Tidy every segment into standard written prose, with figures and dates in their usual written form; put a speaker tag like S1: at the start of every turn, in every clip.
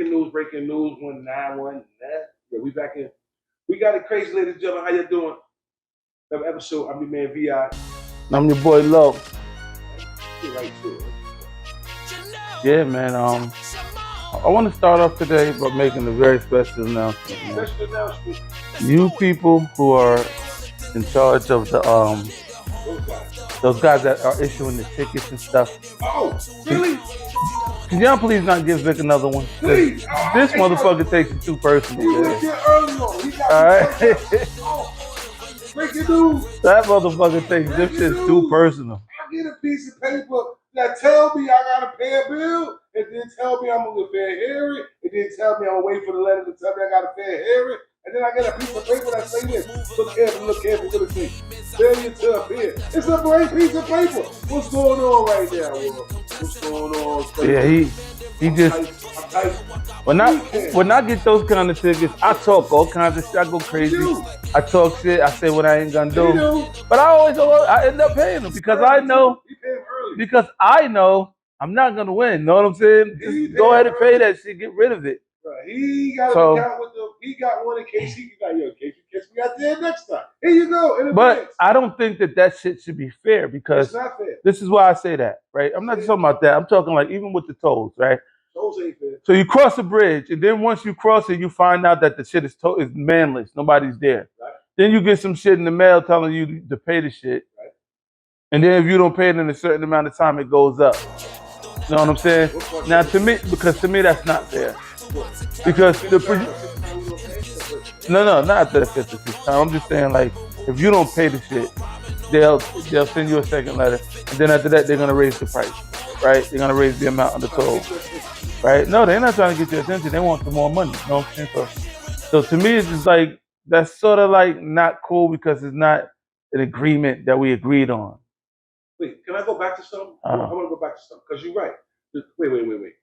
S1: Breaking news, 191. Yeah, we back in. We got it crazy, ladies and gentlemen. How you doing? Another episode. I'm your man VI.
S2: I'm your boy Low.
S1: Get right to it.
S2: Yeah, man. I want to start off today by making a very special announcement. Man.
S1: Special announcement.
S2: You people who are in charge of the those guys that are issuing the tickets and stuff.
S1: Oh, really?
S2: Can y'all please not give Vic another one?
S1: Please.
S2: This motherfucker takes it too personal.
S1: You went there early on. He got
S2: Alright.
S1: Breaking news.
S2: That motherfucker takes this shit too personal.
S1: I get a piece of paper that tell me I gotta pay a bill, and then tell me I'm gonna pay a hearing, and then tell me I'm gonna wait for the letter to tell me I gotta pay a hearing, and then I get a piece of paper that say this. Look careful, look see. Failure to appear. It's a great piece of paper. What's going on right now, Will? What's going on?
S2: Yeah, he just when I get those kind of tickets, I talk all kinds of shit. I go crazy. I talk shit. I say what I ain't gonna do. But I end up paying them because I know I'm not gonna win. Know what I'm saying? Just go ahead and pay that shit. Get rid of it.
S1: He got an account with them. He got one in case he got in case we got there next time. Here you go.
S2: But I don't think that shit should be fair because
S1: it's not fair.
S2: This is why I say that, right? I'm not just talking about that. I'm talking like even with the tolls, right?
S1: Tolls ain't fair.
S2: So you cross a bridge, and then once you cross it, you find out that the shit is manless. Nobody's there. Right. Then you get some shit in the mail telling you to pay the shit. Right. And then if you don't pay it in a certain amount of time, it goes up. You know what I'm saying? Now to me that's not fair. Because no, not the 56th time. I'm just saying like if you don't pay the shit, they'll send you a second letter, and then after that they're gonna raise the price, right? They're gonna raise the amount of the toll, right? No, they're not trying to get your attention. They want some more money. You know what I'm saying? So to me, it's just like that's sort of like not cool because it's not an agreement that we agreed on.
S1: Wait, can I go back to something? I want to go back to something because you're right. Wait.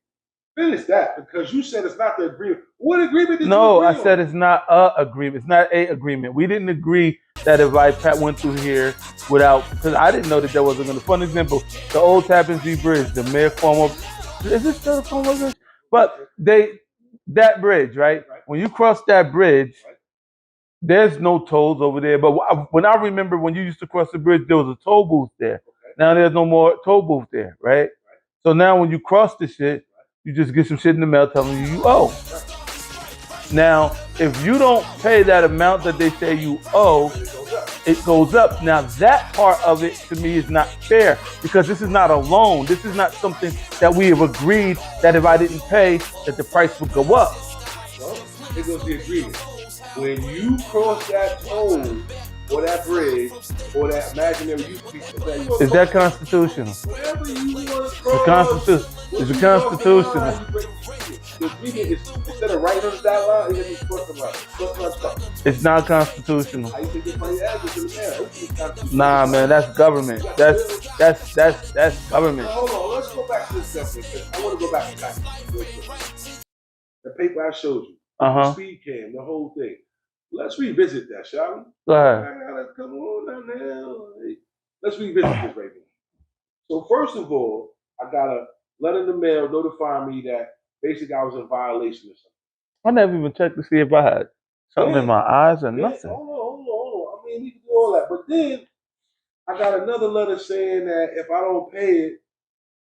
S1: Finish that because you said it's not the agreement. What agreement did you agree on?
S2: I said it's not a agreement. It's not a agreement. We didn't agree that if I went through here without, because I didn't know that there wasn't going to. For an example, the old Tappan Zee Bridge, the Mayor Cuomo, is this still the Cuomo Bridge? But that bridge, right? When you cross that bridge, there's no tolls over there. But when I remember when you used to cross the bridge, there was a toll booth there. Now there's no more toll booth there, right? So now when you cross the shit, you just get some shit in the mail telling you owe. Now, if you don't pay that amount that they say you owe, it goes up. Now, that part of it to me is not fair because this is not a loan. This is not something that we have agreed that if I didn't pay, that the price would go up.
S1: Well, here goes the agreement. When you cross that toll or that bridge or that imaginary piece of that,
S2: is that constitutional?
S1: Whatever you want to cross.
S2: Is it constitutional?
S1: The agreement is instead of right under that line, it's cross the line.
S2: It's not constitutional.
S1: How you think it's money address in the mail?
S2: Nah, man, that's government. That's government.
S1: Hold on, let's go back to this stuff. I want to go back to that. The paper I showed you. The speed cam, the whole thing. Let's revisit that, shall we?
S2: Go ahead.
S1: Come on now. Let's revisit this right now. So first of all, I got a letter in the mail notifying me that basically I was in violation or something.
S2: I never even checked to see if I had something in my eyes or nothing.
S1: Hold on. I mean, you can do all that. But then I got another letter saying that if I don't pay it,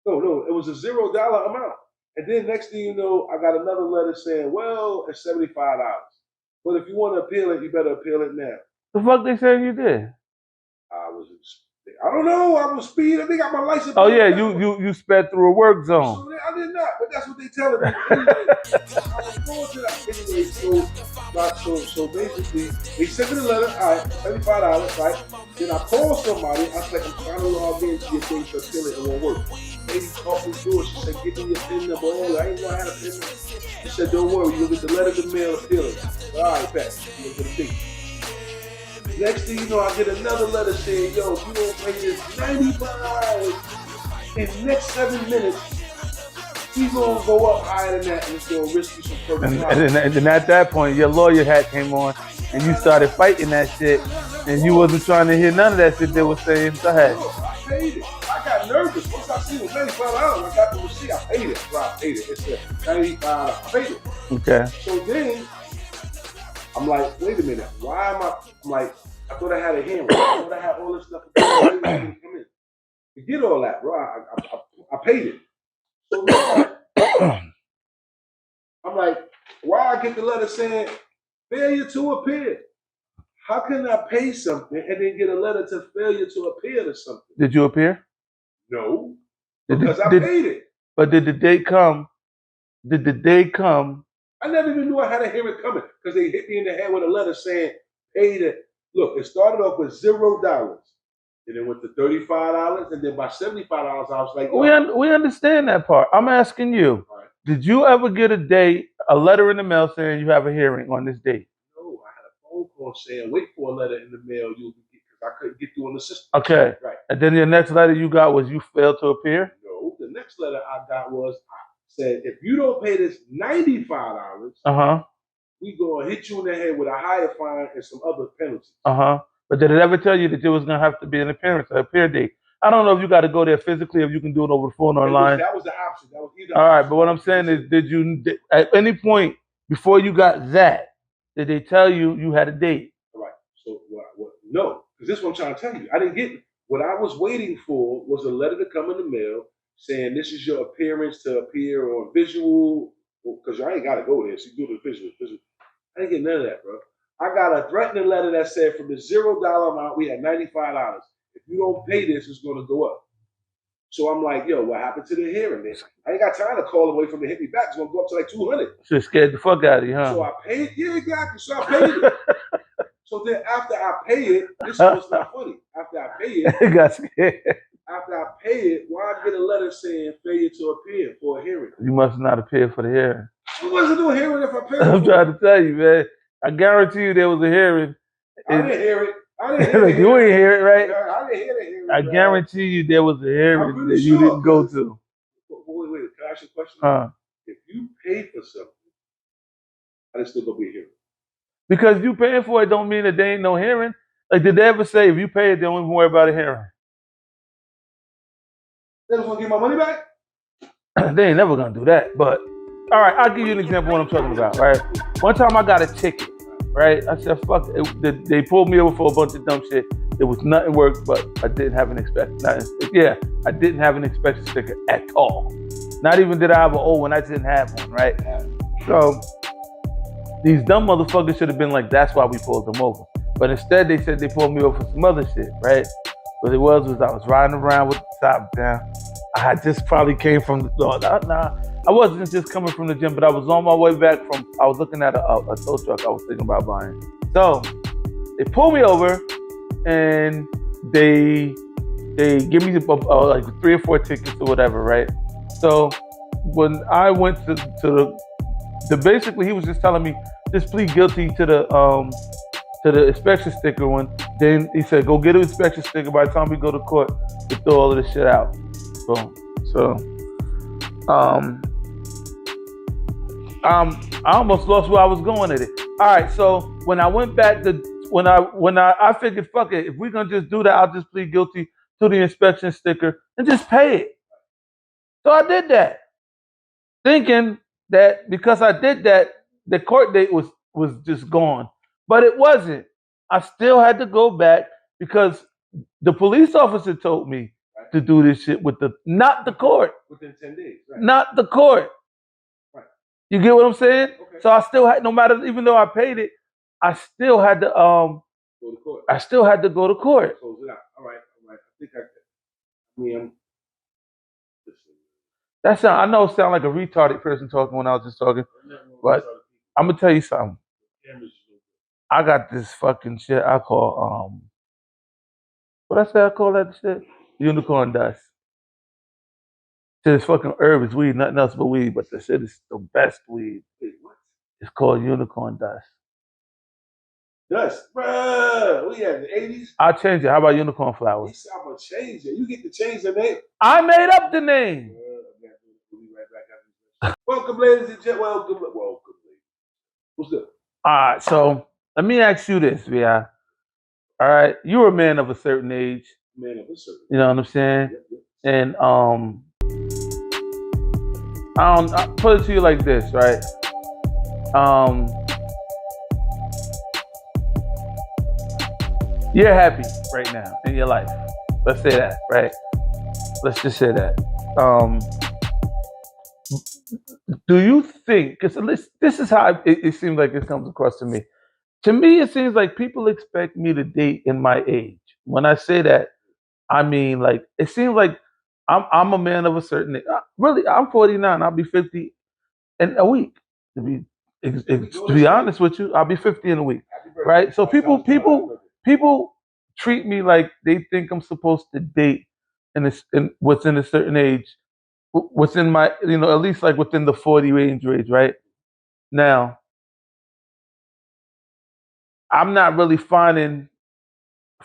S1: no, it was a $0 amount. And then next thing you know, I got another letter saying, well, it's $75. But if you want to appeal it, you better appeal it now.
S2: The fuck they saying you did?
S1: I don't know. I was speeding. I think I got my license.
S2: Oh yeah, you sped through a work zone.
S1: So I did not, but that's what they telling me. Anyway, I was going to that anyway. So basically, they sent me the letter. All right, $75, right? Then I called somebody. I said, I'm trying to log in to your thing to appeal it. It won't work. Lady talked me through it. She said, give me your PIN number. Oh, I ain't know how to PIN number. She said, don't worry, you'll get the letter in the mail, appeal it. All right, bet. You'll get a thing. Next thing you know, I get another letter saying, yo, if you don't pay this $95 in the next 7 minutes, he's going to go up higher than that and it's going to risk you some further time.
S2: And then at that point, your lawyer hat came on and you started fighting that shit and you wasn't trying to hear none of that shit they were saying. Go ahead.
S1: paid it. I got nervous. Once I seen it was $95, I got the receipt. I paid it. Bro, I paid it. It said $95. I paid it.
S2: Okay.
S1: So then I'm like, wait a minute. Why am I? I'm like, I thought I had a hearing. I thought I had all this stuff. Forget all that, bro. I paid it. So I'm like, why I get the letter saying failure to appear? How can I pay something and then get a letter to failure to appear to something?
S2: Did you appear?
S1: No, because I paid it.
S2: But did the day come? Did the day come?
S1: I never even knew I had a hearing coming because they hit me in the head with a letter saying pay it. Look, it started off with $0. And it went to $35, and then by $75, I was like, oh.
S2: We understand that part. I'm asking you, right. Did you ever get a letter in the mail saying you have a hearing on this date?
S1: No, I had a phone call saying wait for a letter in the mail you'll get because I couldn't get through on the system.
S2: Okay. Right. And then the next letter you got was you failed to appear?
S1: No, the next letter I got was said if you don't pay this $95, we gonna hit you in the head with a higher fine and some other penalties.
S2: But did it ever tell you that there was gonna have to be an appear date? I don't know if you got to go there physically, or if you can do it over the phone or online.
S1: That was the option. That was either.
S2: All right, but what I'm saying is, did you at any point before you got that, did they tell you you had a date?
S1: All right. So no, because this is what I'm trying to tell you. I didn't get what I was waiting for was a letter to come in the mail saying this is your appearance to appear on visual. Because I ain't got to go there. So you do the visual. I didn't get none of that, bro. I got a threatening letter that said from the $0 amount, we had $95. If you don't pay this, it's going to go up. So I'm like, yo, what happened to the hearing? I ain't got time to call away from the hit me back. It's going to go up to like 200.
S2: So scared the fuck out of you, huh?
S1: So I paid. Yeah, exactly. So I paid it. So then after I pay it, this was not funny. After I pay it,
S2: got scared.
S1: After I pay it, why I get a letter saying failure to appear for a hearing?
S2: You must not appear for the hearing.
S1: I wasn't doing hearing if I paid.
S2: I'm trying to tell you, man. I guarantee you there was a hearing.
S1: I didn't hear it. Like
S2: you ain't hear it, right?
S1: I didn't hear the hearing.
S2: I guarantee you there was a hearing that you didn't go to.
S1: Wait. Can I ask you a question? If you pay for something, I just still gonna be a hearing.
S2: Because you paying for it don't mean that there ain't no hearing. Like, did they ever say if you pay it, they don't even worry about a hearing?
S1: They just want to get my money back?
S2: They ain't never gonna do that. But all right, I'll give you an example of what I'm talking about. Right, one time I got a ticket. Right, I said fuck it. They pulled me over for a bunch of dumb shit. There was nothing worse, but I didn't have an inspection. I didn't have an inspection sticker at all. Not even did I have an old one. I didn't have one. Right, so these dumb motherfuckers should have been like, that's why we pulled them over. But instead, they said they pulled me over for some other shit. Right. What it was I was riding around with the top down. I had just probably came from the I wasn't just coming from the gym, but I was on my way back I was looking at a tow truck I was thinking about buying. So they pulled me over and they give me like 3 or 4 tickets or whatever, right? So when I went to the basically he was just telling me just plead guilty to the inspection sticker one. Then he said, go get an inspection sticker. By the time we go to court, we throw all of this shit out. Boom. So, I almost lost where I was going at it. All right. So when I went back when I figured, fuck it, if we're gonna just do that, I'll just plead guilty to the inspection sticker and just pay it. So I did that, thinking that because I did that, the court date was just gone. But it wasn't. I still had to go back because the police officer told me to do this shit not the court.
S1: Within 10 days. Right.
S2: Not the court.
S1: Right.
S2: You get what I'm saying?
S1: Okay.
S2: So I still had, no matter, even though I paid it, I still had to
S1: go to court.
S2: I still had to go to court.
S1: Close it out. All right. I think I'm
S2: I know it sounds like a retarded person talking when I was just talking, but I'm gonna tell you something. I got this fucking shit I call what I say I call that shit? Unicorn dust. Shit is fucking herb, it's weed, nothing else but weed, but the shit is the best weed. It's called unicorn dust.
S1: Dust, bruh. We had the 80s.
S2: I'll change it. How about unicorn flowers?
S1: I'm gonna change it. You get to change the name.
S2: I made up the name.
S1: Welcome, ladies and gentlemen. Welcome. What's up?
S2: All right, so let me ask you this, Via. All right, you're a man of a certain age.
S1: Man of a certain.
S2: You know what I'm saying? And I put it to you like this, right? You're happy right now in your life. Let's say that, right? Let's just say that. Do you think, because this is how it seems like it comes across to me. To me, it seems like people expect me to date in my age. When I say that, I mean, like, it seems like I'm a man of a certain age. Really, I'm 49. I'll be 50 in a week. To be honest with you, I'll be 50 in a week, right? So people treat me like they think I'm supposed to date within a certain age, within my, at least like within the 40 range, right? Now, I'm not really finding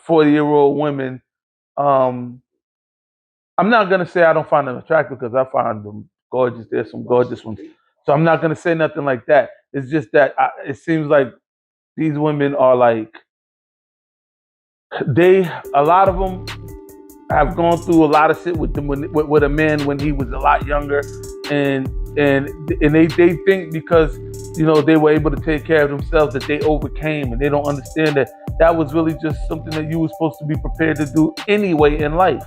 S2: 40-year-old women. I'm not gonna say I don't find them attractive because I find them gorgeous. There's some gorgeous ones, so I'm not gonna say nothing like that. It's just that it seems like these women are like a lot of them have gone through a lot of shit with them with a man when he was a lot younger, and they think because they were able to take care of themselves that they overcame, and they don't understand that was really just something that you were supposed to be prepared to do anyway in life.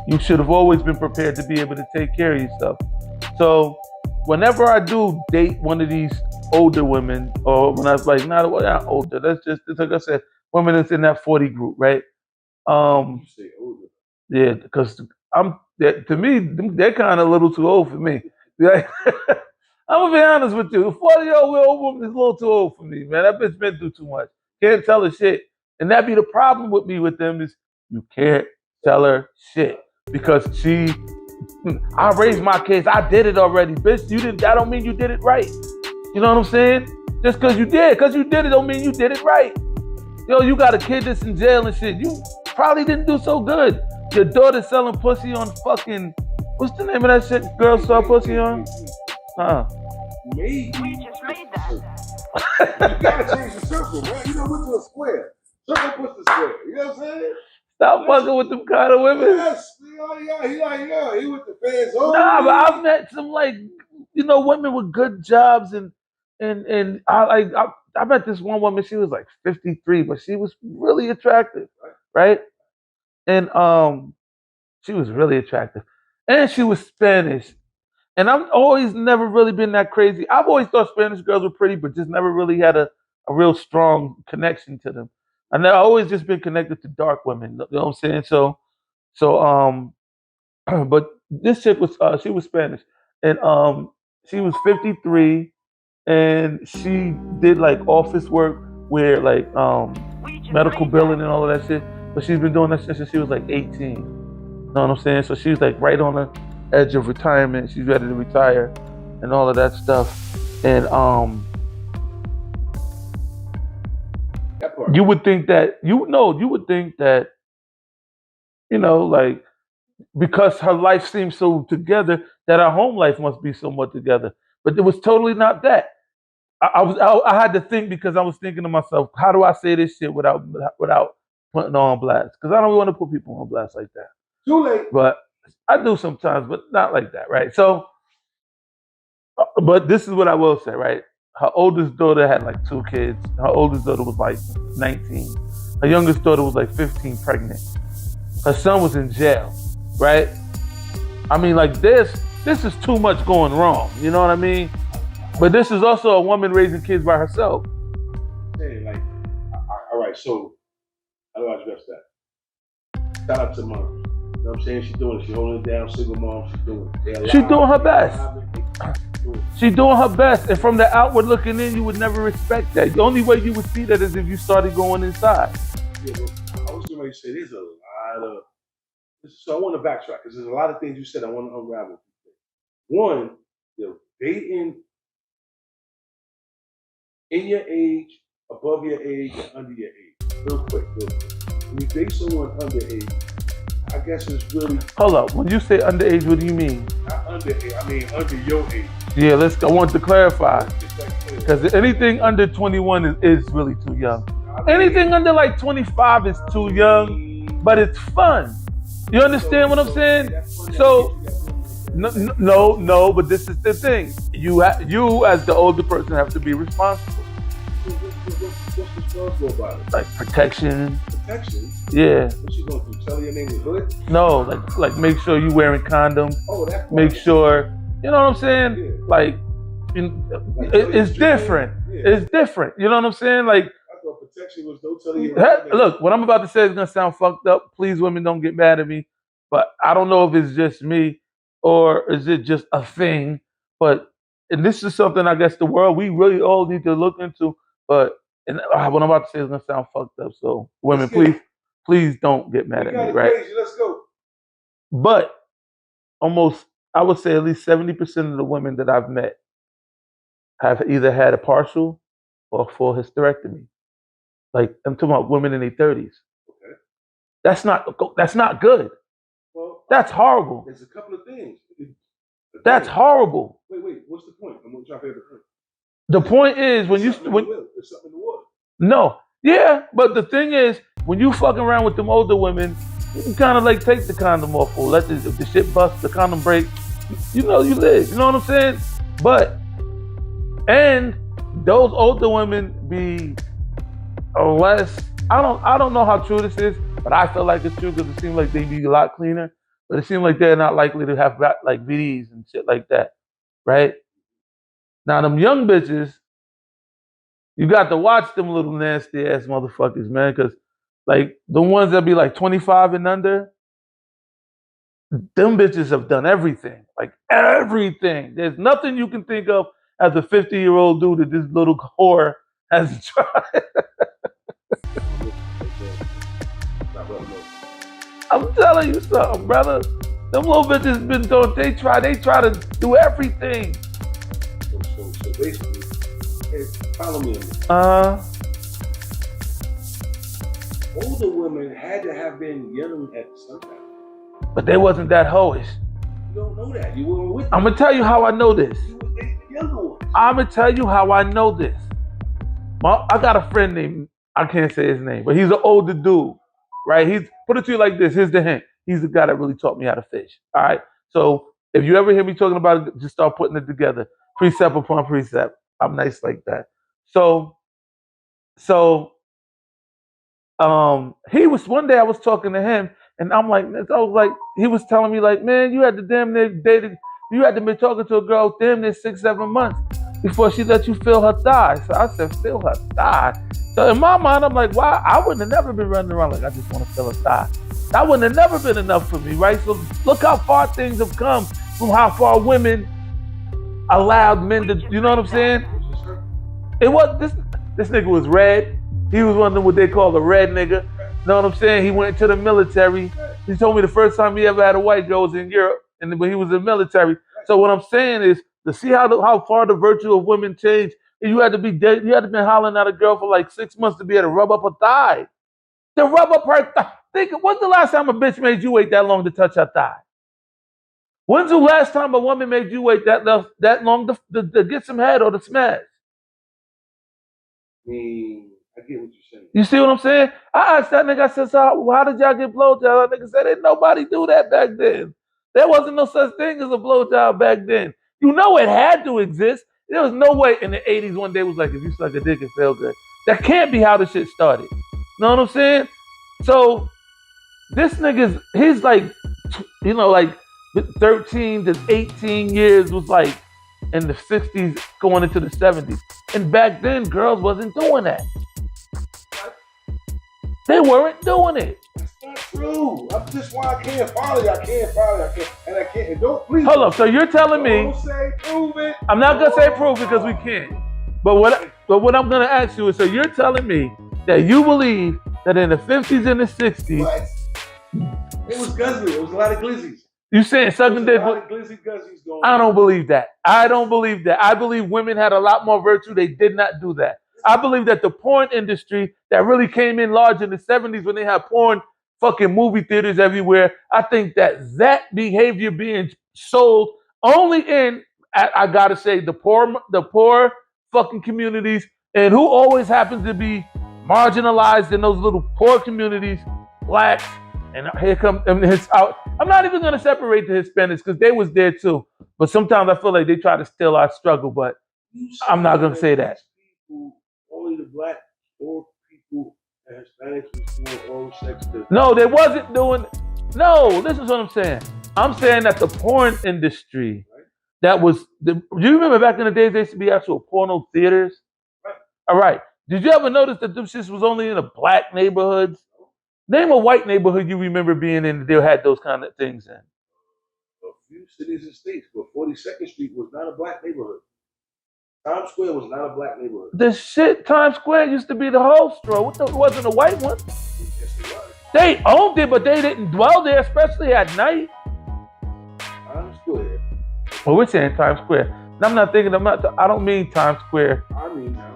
S2: You should have always been prepared to be able to take care of yourself. So whenever I do date one of these older women, or when I was like, not older, that's just like I said, women that's in that 40 group, right?
S1: You say older.
S2: Yeah, because to me, they're kind of a little too old for me. Like, I'm gonna be honest with you. A 40-year-old woman is a little too old for me, man. That bitch been through too much. Can't tell her shit. And that be the problem with me with them is you can't tell her shit. Because I raised my kids. I did it already, bitch. That don't mean you did it right. You know what I'm saying? Just because you did it don't mean you did it right. Yo, you got a kid that's in jail and shit. You probably didn't do so good. Your daughter's selling pussy on fucking, what's the name of that shit girls sell pussy on?
S1: Maybe.
S3: We just made that.
S1: You gotta change the circle, man. You know, went to a square. Circle puts the square. You know what I'm saying?
S2: Stop fucking with them kind of women.
S1: Yes, he with the fans on.
S2: Nah, but I've met some women with good jobs and I met this one woman. She was like 53, but she was really attractive, right? And she was really attractive, and she was Spanish. And I've always never really been that crazy. I've always thought Spanish girls were pretty, but just never really had a real strong connection to them. And I've always just been connected to dark women. You know what I'm saying? So, but this chick was she was Spanish, and she was 53, and she did like office work where like medical billing and all of that shit. But she's been doing that shit since she was like 18. You know what I'm saying? So she's like right on the edge of retirement. She's ready to retire and all of that stuff. And you would think that like, because her life seems so together, that her home life must be somewhat together. But it was totally not that. I had to think, because I was thinking to myself, how do I say this shit without putting on blast? Because I don't want to put people on blast like that.
S1: Too late.
S2: But I do sometimes, but not like that, right? So, but this is what I will say, right? Her oldest daughter had like 2 kids. Her oldest daughter was like 19. Her youngest daughter was like 15 pregnant. Her son was in jail, right? I mean, like this is too much going wrong. You know what I mean? But this is also a woman raising kids by herself.
S1: Hey, like, all right, so how do I address that? Shout out to mom. You know what I'm saying? She's doing it. She's holding it down. Single mom. She's doing it.
S2: She's doing her best. She's doing her best. And from the outward looking in, you would never respect that. The only way you would see that is if you started going inside.
S1: Yeah, but I was going to say there's a lot of... So I want to backtrack, because there's a lot of things you said I want to unravel. One, dating in your age, above your age, and under your age. Real quick. When you date someone underage, I guess it's really...
S2: Hold up. When you say underage, what do you mean?
S1: Not underage, I mean under your age.
S2: Yeah, I want to clarify. Because anything under 21 is really too young. Anything under like 25 is too young. but it's fun. You understand what I'm saying? So, no, but this is the thing. You as the older person have to be responsible.
S1: What's responsible about it?
S2: Like protection.
S1: Protection?
S2: Yeah.
S1: What you going to tell your name is hood?
S2: No, like make sure you wearing condoms.
S1: Oh, that.
S2: Make sure, you know what I'm saying?
S1: Yeah.
S2: Like it's different.
S1: Yeah.
S2: It's different. You know what I'm saying? Like,
S1: I thought protection was don't tell you.
S2: look, what I'm about to say is gonna sound fucked up. Please, women, don't get mad at me. But I don't know if it's just me or is it just a thing. But and this is something I guess the world we really all need to look into. But and what I'm about to say is gonna sound fucked up. So women, please don't get mad at me, right?
S1: Crazy. Let's go.
S2: But almost, I would say at least 70% of the women that I've met have either had a partial or full hysterectomy. Like I'm talking about women in their 30s.
S1: Okay.
S2: That's not good.
S1: Well,
S2: that's horrible.
S1: There's a couple of things.
S2: That's horrible.
S1: Wait. What's the point? I'm trying to figure the point.
S2: The point is when
S1: there's something in the water.
S2: No, yeah, but the thing is when you fucking around with them older women, you can kind of like take the condom off or let the shit bust, the condom break. You know you live. You know what I'm saying? But and those older women be less. I don't know how true this is, but I feel like it's true because it seems like they be a lot cleaner. But it seems like they're not likely to have like VDs and shit like that, right? Now them young bitches, you got to watch them little nasty ass motherfuckers, man, because like the ones that be like 25 and under, them bitches have done everything, like everything. There's nothing you can think of as a 50-year-old dude that this little whore hasn't tried. I'm telling you something, brother. Them little bitches been doing. They try to do everything.
S1: So basically, hey, follow me. Older women had to have been young at some time.
S2: But they wasn't that hoish.
S1: You don't know that. You weren't with them.
S2: I'm gonna tell you how I know this.
S1: You was dating the younger ones.
S2: I'm gonna tell you how I know this. I got a friend named, I can't say his name, but he's an older dude, right? He's, put it to you like this, here's the hint. He's the guy that really taught me how to fish, all right? So if you ever hear me talking about it, just start putting it together. Precept upon precept. I'm nice like that. So he was, one day I was talking to him and he was telling me like, man, you had to damn near dated, you had to be talking to a girl damn near 6-7 months before she let you feel her thigh. So I said, feel her thigh. So in my mind, I'm like, why? I wouldn't have never been running around like I just want to feel her thigh. That wouldn't have never been enough for me, right? So look how far things have come from how far women allowed men to, you know what I'm saying? It was, this nigga was red. He was one of them what they call a red nigga. You know what I'm saying? He went to the military. He told me the first time he ever had a white girl was in Europe, and when he was in the military. So what I'm saying is to see how far the virtue of women changed. You had to be hollering at a girl for like 6 months to be able to rub up her thigh. To rub up her thigh. Think, when's the last time a bitch made you wait that long to touch her thigh? When's the last time a woman made you wait that long to get some head or to smash?
S1: I get what you're saying.
S2: You see what I'm saying? I asked that nigga, I said, so how did y'all get blowjob? That nigga said, ain't nobody do that back then. There wasn't no such thing as a blowjob back then. You know it had to exist. There was no way in the 80s one day was like, if you suck a dick, it feel good. That can't be how the shit started. Know what I'm saying? So this nigga's, he's like, you know, like 13 to 18 years was like in the 60s going into the 70s. And back then, girls wasn't doing that. They weren't doing it.
S1: That's not true. That's just why I can't follow you. I can't. And don't please.
S2: Hold up. So you're telling me?
S1: Don't say prove it.
S2: I'm not gonna say prove it because we can't. But what I'm gonna ask you is, so you're telling me that you believe that in the 50s and the 60s,
S1: what? It was guzzly. It was a lot of glizzies.
S2: You saying sucking dick? I don't believe that. I don't believe that. I believe women had a lot more virtue. They did not do that. I believe that the porn industry that really came in large in the 70s when they had porn fucking movie theaters everywhere, I think that behavior being sold only in, I gotta say, the poor fucking communities, and who always happens to be marginalized in those little poor communities, blacks, And here comes I'm not even gonna separate the Hispanics because they was there too. But sometimes I feel like they try to steal our struggle. But I'm not gonna say that.
S1: People, only the black or people and Hispanics was doing oral sex.
S2: No, they wasn't doing. No, this is what I'm saying. I'm saying that the porn industry, that was. Do you remember back in the days there used to be actual porno theaters?
S1: Right.
S2: All right. Did you ever notice that them shits was only in the black neighborhoods? Name a white neighborhood you remember being in that had those kind of things in.
S1: A few cities and states, but 42nd Street was not a black neighborhood. Times Square was not a black neighborhood.
S2: The shit Times Square used to be the whole store. It wasn't a white one.
S1: Yes, it was.
S2: They owned it, but they didn't dwell there, especially at night.
S1: Times Square.
S2: Well, we're saying Times Square. I'm not thinking. I don't mean Times Square.
S1: I mean now.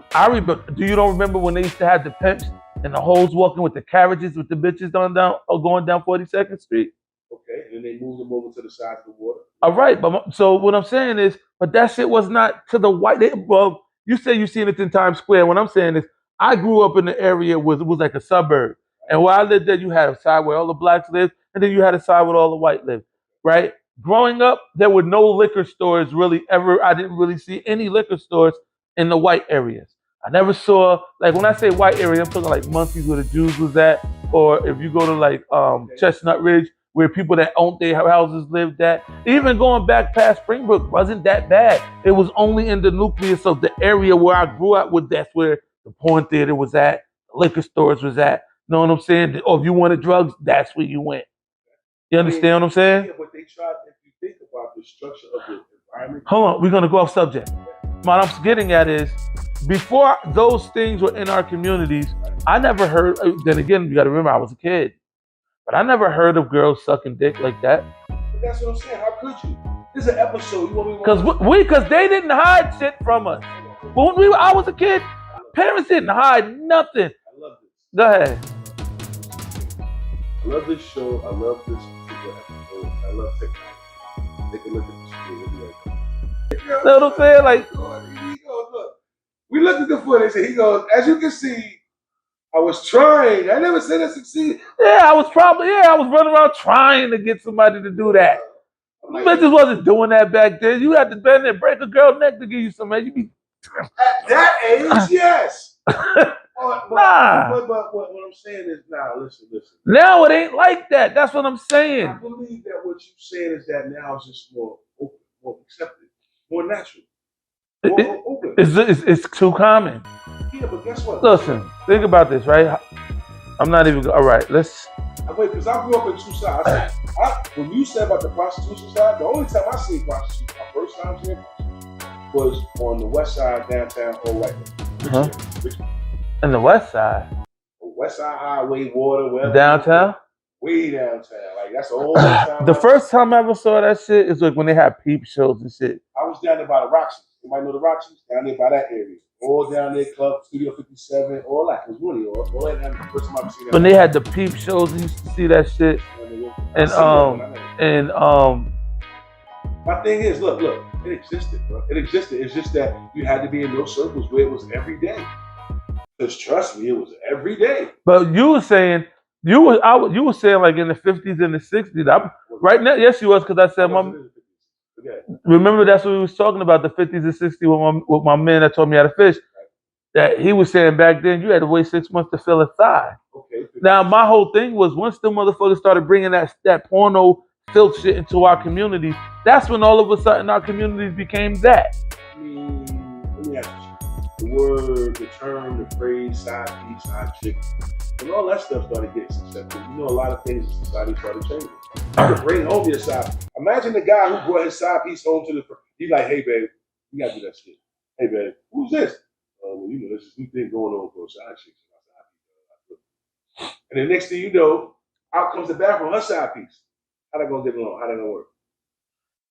S2: Do you don't remember when they used to have the pimps and the hoes walking with the carriages with the bitches going down 42nd Street?
S1: Okay, and then they moved them over to the side of the water.
S2: All right, but so what I'm saying is, but that shit was not to the white. Well, you say you seen it in Times Square. What I'm saying is, I grew up in the area it was like a suburb, and where I lived there, you had a side where all the blacks lived, and then you had a side where all the white lived. Right? Growing up, there were no liquor stores really ever. I didn't really see any liquor stores in the white areas. I never saw, like when I say white area, I'm talking like Muncie's where the Jews was at, or if you go to like Chestnut Ridge, where people that owned their houses lived at. Even going back past Springbrook wasn't that bad. It was only in the nucleus of the area where I grew up with. That's where the porn theater was at, the liquor stores was at. You know what I'm saying? Or if you wanted drugs, that's where you went. You understand what I'm saying?
S1: Yeah, but they tried, if you think about the structure of the environment.
S2: Hold on, we're going to go off subject. What I'm getting at is, before those things were in our communities, I never heard, then again, you got to remember, I was a kid. But I never heard of girls sucking dick like that.
S1: But that's what I'm saying. How could you? This is an episode. You want me to
S2: Because they didn't hide shit from us. But when I was a kid, parents didn't hide nothing.
S1: I love this.
S2: Go ahead.
S1: I love this show. I love this particular episode. I love technology. Take a look at the screen.
S2: You know what I'm saying? Like,
S1: he goes, look. We looked at the footage and he goes, as you can see, I was trying. I never said I succeeded.
S2: Yeah, I was running around trying to get somebody to do that.
S1: Like,
S2: Bitches wasn't doing that back then. You had to bend and break a girl's neck to give you some, man. You be
S1: at that age, yes. But what I'm saying is, listen.
S2: Now it ain't like that. That's what I'm saying.
S1: I believe that what you're saying is that now it's just more open, more accepted, more natural, more open.
S2: It's too common.
S1: Yeah, but guess what?
S2: Listen, think about this, right? I'm not even. All right, let's.
S1: Wait, because I grew up in two sides. When you said about the prostitution side, the only time I seen prostitution, my first time seeing prostitution, was on the west side, downtown, or right there. Richmond.
S2: In the west side?
S1: West Side Highway, water, wherever.
S2: Downtown?
S1: Way downtown. Like, that's the only time.
S2: The first time I ever saw that shit is like when they had peep shows and shit.
S1: I was down there by the Roxy. You might know the Roxy? Down there by that area. All down there, Club, Studio 57, all that. It was really all that down there. First time I've seen that.
S2: When they had the peep shows, you used to see that shit. And
S1: my thing is, look, it existed, bro. It existed. It's just that you had to be in those circles where it was every day. Because trust me, it was every day.
S2: But you were saying, you were saying like in the 50s and the 60s. Right now, yes, you was, because I said, remember that's what we was talking about, the 50s and 60s with my man that taught me how to fish. That he was saying back then, you had to wait 6 months to fill a thigh.
S1: Okay.
S2: Now, my whole thing was once the motherfuckers started bringing that porno filth shit into our communities, that's when all of a sudden our communities became that.
S1: Let me ask you. The word, the term, the phrase, side piece, side chick, and all that stuff started getting accepted. You know, a lot of things in society started changing. You could bring home your side. Imagine the guy who brought his side piece home to he's like, hey, babe, you gotta do that shit. Hey, babe, who's this? Well, you know, there's this new thing going on for side chicks. And the next thing you know, out comes the bathroom, her side piece. How that gonna get along? How that gonna work?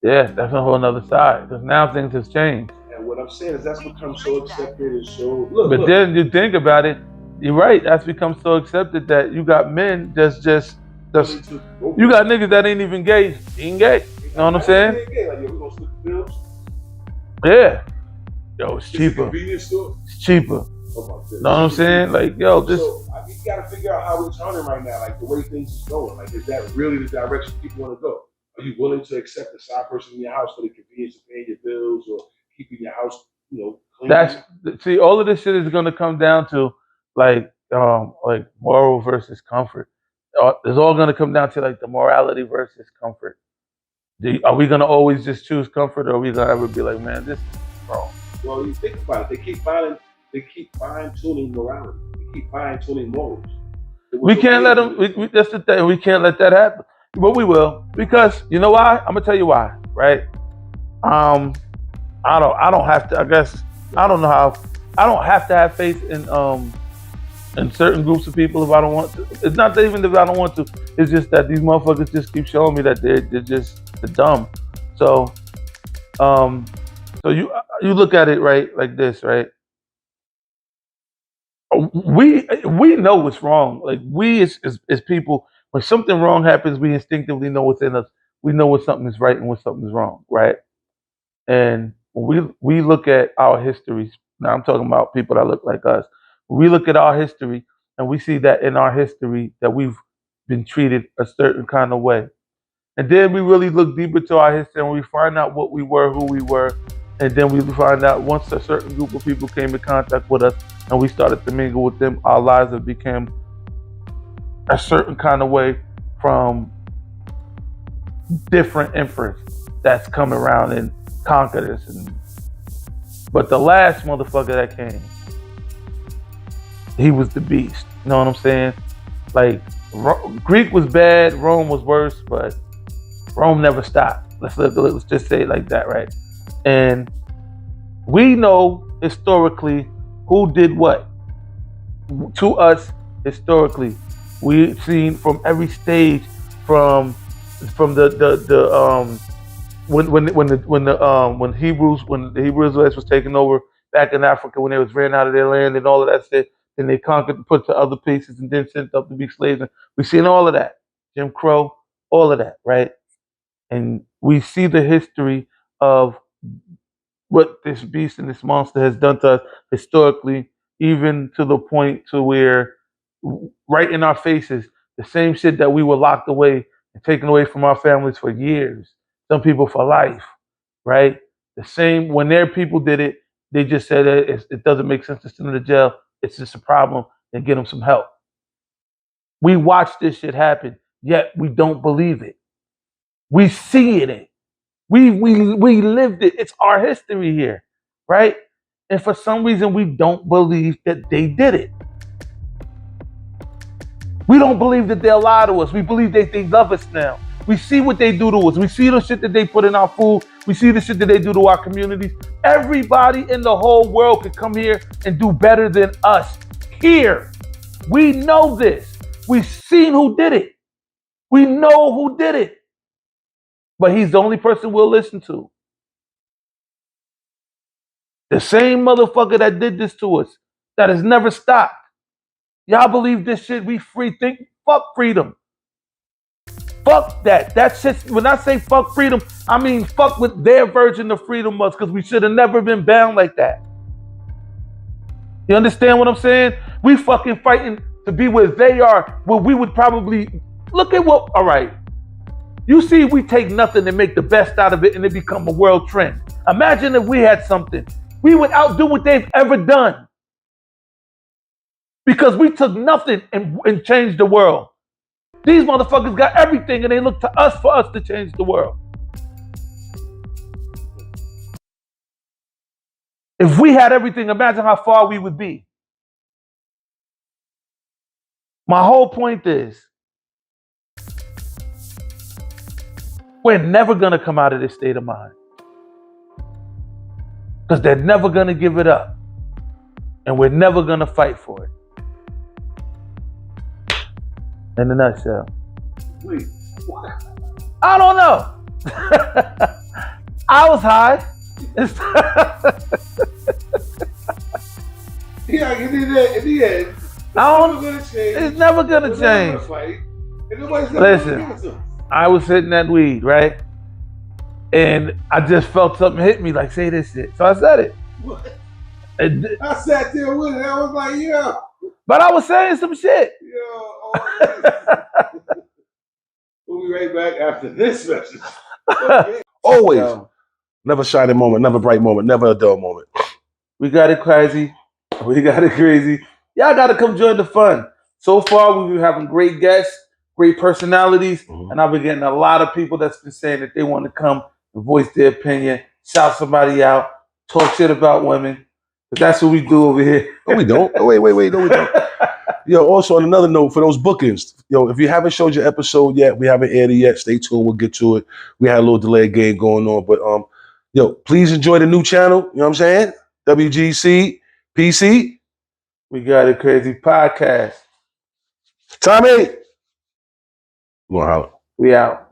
S2: Yeah, that's a whole other side. Because now things have changed.
S1: And what I'm saying is that's become so accepted and so
S2: then you think about it, you're right. That's become so accepted that you got men just you got niggas that ain't even gay. Ain't gay. You know what I'm saying?
S1: Like, yo, we gonna split the bills?
S2: Yeah. Yo, it's cheaper.
S1: Convenience store?
S2: It's cheaper.
S1: Oh my goodness.
S2: Know what I'm saying? Like, yo, this.
S1: So I you got to figure out how we're turning right now, like the way things is going. Like, is that really the direction people want to go? Are you willing to accept a side person in your house for the convenience of paying your bills or keeping your house, clean?
S2: See, all of this shit is gonna come down to like moral versus comfort. It's all gonna come down to like the morality versus comfort. Are we gonna always just choose comfort, or are we gonna ever be like, man, this is wrong?
S1: Well, you think about it. They keep fine tuning morality. They keep fine tuning morals.
S2: We can't let them. That's the thing. We can't let that happen. But we will, because you know why? I'm gonna tell you why. Right? I don't have to. I guess I don't know how. I don't have to have faith in certain groups of people if I don't want to. It's not that even if I don't want to. It's just that these motherfuckers just keep showing me that they're dumb. So you look at it right like this, right? We know what's wrong. Like we as people, when something wrong happens, we instinctively know what's in us. We know when something is right and when something is wrong, right? And when we look at our histories, now I'm talking about people that look like us. When we look at our history and we see that in our history that we've been treated a certain kind of way. And then we really look deeper to our history and we find out what we were, who we were. And then we find out once a certain group of people came in contact with us and we started to mingle with them, our lives have become a certain kind of way from different emperors that's come around and conquered us. But the last motherfucker that came, he was the beast. You know what I'm saying? Like, Greek was bad, Rome was worse, but Rome never stopped. Let's just say it like that, right? And we know historically who did what to us historically. We've seen from every stage, from the when the Hebrew Israelites was taken over back in Africa, when they was ran out of their land and all of that shit, then they conquered, put to other places, and then sent up to be slaves. And we've seen all of that, Jim Crow, all of that, right? And we see the history of what this beast and this monster has done to us historically, even to the point to where right in our faces, the same shit that we were locked away and taken away from our families for years, some people for life, right? The same, when their people did it, they just said it doesn't make sense to send them to jail. It's just a problem and get them some help. We watched this shit happen, yet we don't believe it. We see it. We lived it. It's our history here, right? And for some reason, we don't believe that they did it. We don't believe that they'll lie to us. We believe that they love us now. We see what they do to us. We see the shit that they put in our food. We see the shit that they do to our communities. Everybody in the whole world could come here and do better than us here. We know this. We've seen who did it. We know who did it. But he's the only person we'll listen to. The same motherfucker that did this to us, that has never stopped. Y'all believe this shit, we free? Fuck freedom. Fuck that. That shit, when I say fuck freedom, I mean fuck what their version of freedom was, because we should have never been bound like that. You understand what I'm saying? We fucking fighting to be where they are, where we would probably, look at what, all right. You see, we take nothing and make the best out of it and it become a world trend. Imagine if we had something. We would outdo what they've ever done. Because we took nothing and changed the world. These motherfuckers got everything and they look to us for us to change the world. If we had everything, imagine how far we would be. My whole point is, we're never going to come out of this state of mind. Because they're never going to give it up. And we're never going to fight for it. In a nutshell.
S1: Wait, what?
S2: I don't know. I was high.
S1: Yeah, in the end,
S2: it's never going to change. Listen. I was hitting that weed, right? And I just felt something hit me, like, say this shit. So I said it.
S1: What? I sat there with it. I was like, yeah.
S2: But I was saying some shit.
S1: We'll be right back after this message.
S3: Always.
S2: Yo,
S3: Never shining moment, never bright moment, never a dull moment.
S2: we got it crazy. We got it crazy. Y'all got to come join the fun. So far, we've been having great guests, great personalities, and I've been getting a lot of people that's been saying that they want to come and voice their opinion, shout somebody out, talk shit about women. But that's what we do over here.
S3: No, we don't. Oh, wait. No, we don't. Yo, also on another note, for those bookings, yo, if you haven't showed your episode yet, we haven't aired it yet, stay tuned, we'll get to it. We had a little delay game going on, but yo, please enjoy the new channel, you know what I'm saying? WGC PC.
S2: We got it crazy podcast.
S3: Tommy. We're gonna holler.
S2: We out.